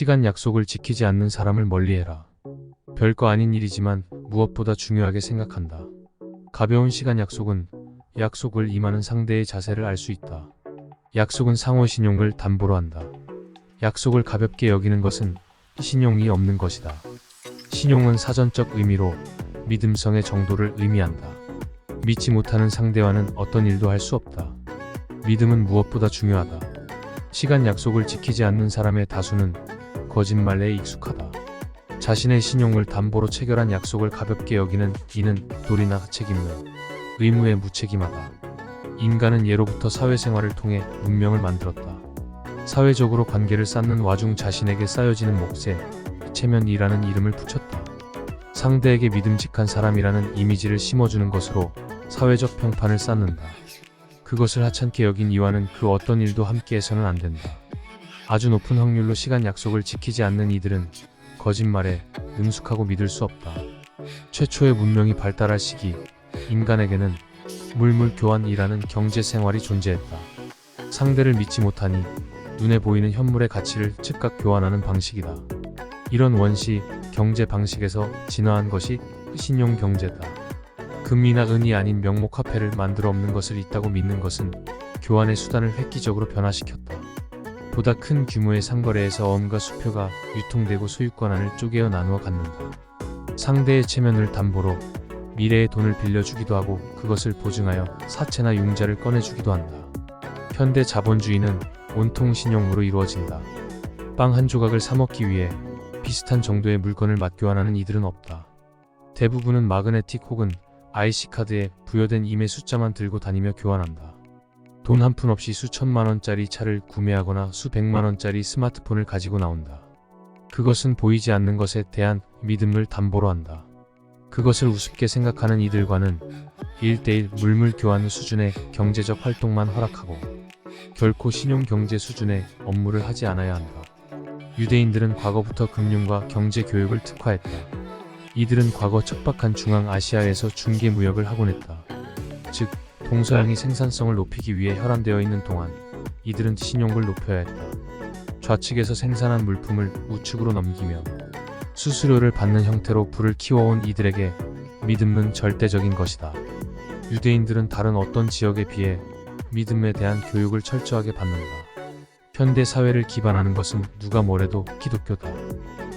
시간 약속을 지키지 않는 사람을 멀리해라. 별거 아닌 일이지만 무엇보다 중요하게 생각한다. 가벼운 시간 약속은 약속을 임하는 상대의 자세를 알 수 있다. 약속은 상호 신용을 담보로 한다. 약속을 가볍게 여기는 것은 신용이 없는 것이다. 신용은 사전적 의미로 믿음성의 정도를 의미한다. 믿지 못하는 상대와는 어떤 일도 할 수 없다. 믿음은 무엇보다 중요하다. 시간 약속을 지키지 않는 사람의 다수는 거짓말에 익숙하다. 자신의 신용을 담보로 체결한 약속을 가볍게 여기는 이는 도리나 책임은 의무에 무책임하다. 인간은 예로부터 사회생활을 통해 문명을 만들었다. 사회적으로 관계를 쌓는 와중 자신에게 쌓여지는 몫에 체면이라는 이름을 붙였다. 상대에게 믿음직한 사람이라는 이미지를 심어주는 것으로 사회적 평판을 쌓는다. 그것을 하찮게 여긴 이와는 그 어떤 일도 함께해서는 안 된다. 아주 높은 확률로 시간 약속을 지키지 않는 이들은 거짓말에 능숙하고 믿을 수 없다. 최초의 문명이 발달할 시기, 인간에게는 물물 교환이라는 경제 생활이 존재했다. 상대를 믿지 못하니 눈에 보이는 현물의 가치를 즉각 교환하는 방식이다. 이런 원시 경제 방식에서 진화한 것이 신용 경제다. 금이나 은이 아닌 명목화폐를 만들어 없는 것을 있다고 믿는 것은 교환의 수단을 획기적으로 변화시켰다. 보다 큰 규모의 상거래에서 엄과 수표가 유통되고 소유권을 쪼개어 나누어 갖는다. 상대의 체면을 담보로 미래의 돈을 빌려주기도 하고 그것을 보증하여 사채나 융자를 꺼내주기도 한다. 현대 자본주의는 온통 신용으로 이루어진다. 빵 한 조각을 사 먹기 위해 비슷한 정도의 물건을 맞교환하는 이들은 없다. 대부분은 마그네틱 혹은 IC카드에 부여된 임의 숫자만 들고 다니며 교환한다. 돈 한 푼 없이 수천만 원짜리 차를 구매하거나 수백만 원짜리 스마트폰을 가지고 나온다. 그것은 보이지 않는 것에 대한 믿음을 담보로 한다. 그것을 우습게 생각하는 이들과는 1:1 물물 교환 수준의 경제적 활동만 허락하고 결코 신용 경제 수준의 업무를 하지 않아야 한다. 유대인들은 과거부터 금융과 경제 교육을 특화했다. 이들은 과거 척박한 중앙아시아에서 중개 무역을 하곤 했다. 즉, 동서양이 생산성을 높이기 위해 혈안되어 있는 동안 이들은 신용을 높여야 했다. 좌측에서 생산한 물품을 우측으로 넘기며 수수료를 받는 형태로 부를 키워온 이들에게 믿음은 절대적인 것이다. 유대인들은 다른 어떤 지역에 비해 믿음에 대한 교육을 철저하게 받는다. 현대 사회를 기반하는 것은 누가 뭐래도 기독교다.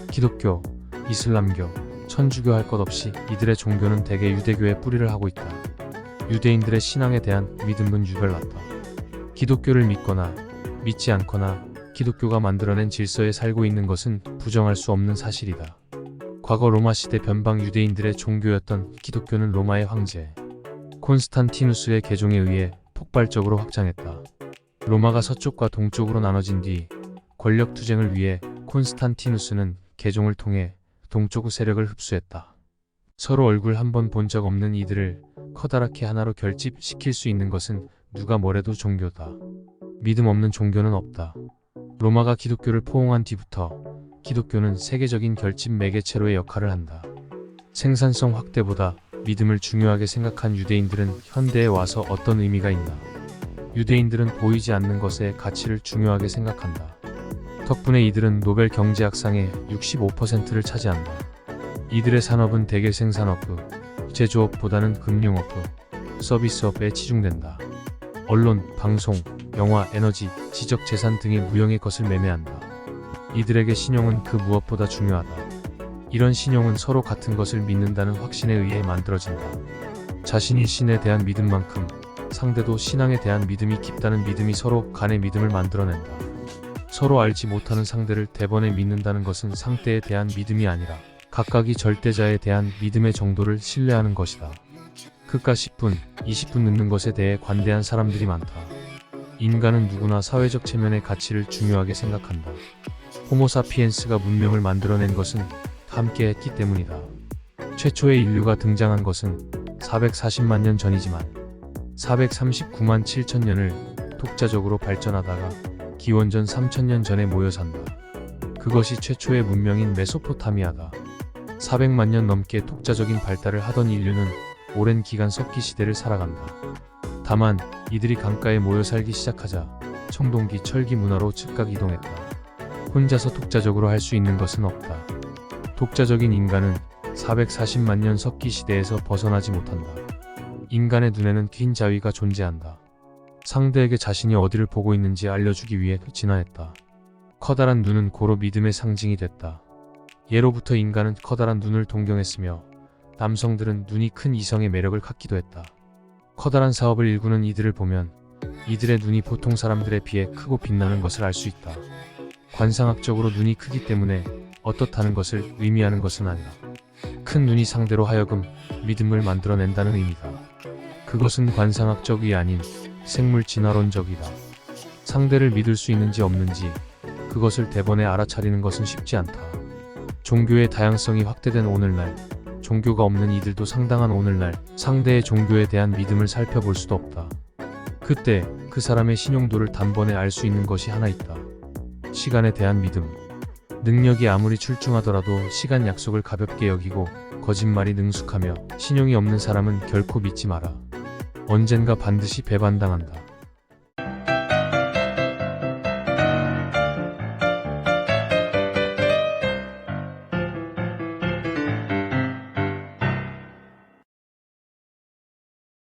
기독교, 이슬람교, 천주교 할 것 없이 이들의 종교는 대개 유대교의 뿌리를 하고 있다. 유대인들의 신앙에 대한 믿음은 유별났다. 기독교를 믿거나 믿지 않거나 기독교가 만들어낸 질서에 살고 있는 것은 부정할 수 없는 사실이다. 과거 로마 시대 변방 유대인들의 종교였던 기독교는 로마의 황제 콘스탄티누스의 개종에 의해 폭발적으로 확장했다. 로마가 서쪽과 동쪽으로 나눠진 뒤 권력 투쟁을 위해 콘스탄티누스는 개종을 통해 동쪽 세력을 흡수했다. 서로 얼굴 한 번 본 적 없는 이들을 커다랗게 하나로 결집시킬 수 있는 것은 누가 뭐래도 종교다. 믿음 없는 종교는 없다. 로마가 기독교를 포옹한 뒤부터 기독교는 세계적인 결집 매개체로의 역할을 한다. 생산성 확대보다 믿음을 중요하게 생각한 유대인들은 현대에 와서 어떤 의미가 있나? 유대인들은 보이지 않는 것의 가치를 중요하게 생각한다. 덕분에 이들은 노벨 경제학상의 65%를 차지한다. 이들의 산업은 대개 생산업부, 제조업보다는 금융업부, 서비스업에 치중된다. 언론, 방송, 영화, 에너지, 지적재산 등의 무형의 것을 매매한다. 이들에게 신용은 그 무엇보다 중요하다. 이런 신용은 서로 같은 것을 믿는다는 확신에 의해 만들어진다. 자신이 신에 대한 믿음만큼 상대도 신앙에 대한 믿음이 깊다는 믿음이 서로 간의 믿음을 만들어낸다. 서로 알지 못하는 상대를 대번에 믿는다는 것은 상대에 대한 믿음이 아니라 각각이 절대자에 대한 믿음의 정도를 신뢰하는 것이다. 그깟 10분, 20분 늦는 것에 대해 관대한 사람들이 많다. 인간은 누구나 사회적 체면의 가치를 중요하게 생각한다. 호모사피엔스가 문명을 만들어낸 것은 함께 했기 때문이다. 최초의 인류가 등장한 것은 440만 년 전이지만 439만 7천 년을 독자적으로 발전하다가 기원전 3000년 전에 모여 산다. 그것이 최초의 문명인 메소포타미아다. 400만 년 넘게 독자적인 발달을 하던 인류는 오랜 기간 석기 시대를 살아간다. 다만 이들이 강가에 모여 살기 시작하자 청동기 철기 문화로 즉각 이동했다. 혼자서 독자적으로 할 수 있는 것은 없다. 독자적인 인간은 440만 년 석기 시대에서 벗어나지 못한다. 인간의 눈에는 긴 자위가 존재한다. 상대에게 자신이 어디를 보고 있는지 알려주기 위해 진화했다. 커다란 눈은 고로 믿음의 상징이 됐다. 예로부터 인간은 커다란 눈을 동경했으며 남성들은 눈이 큰 이성의 매력을 갖기도 했다. 커다란 사업을 일구는 이들을 보면 이들의 눈이 보통 사람들에 비해 크고 빛나는 것을 알 수 있다. 관상학적으로 눈이 크기 때문에 어떻다는 것을 의미하는 것은 아니다. 큰 눈이 상대로 하여금 믿음을 만들어낸다는 의미다. 그것은 관상학적이 아닌 생물 진화론적이다. 상대를 믿을 수 있는지 없는지 그것을 대번에 알아차리는 것은 쉽지 않다. 종교의 다양성이 확대된 오늘날, 종교가 없는 이들도 상당한 오늘날 상대의 종교에 대한 믿음을 살펴볼 수도 없다. 그때 그 사람의 신용도를 단번에 알 수 있는 것이 하나 있다. 시간에 대한 믿음. 능력이 아무리 출중하더라도 시간 약속을 가볍게 여기고 거짓말이 능숙하며 신용이 없는 사람은 결코 믿지 마라. 언젠가 반드시 배반당한다.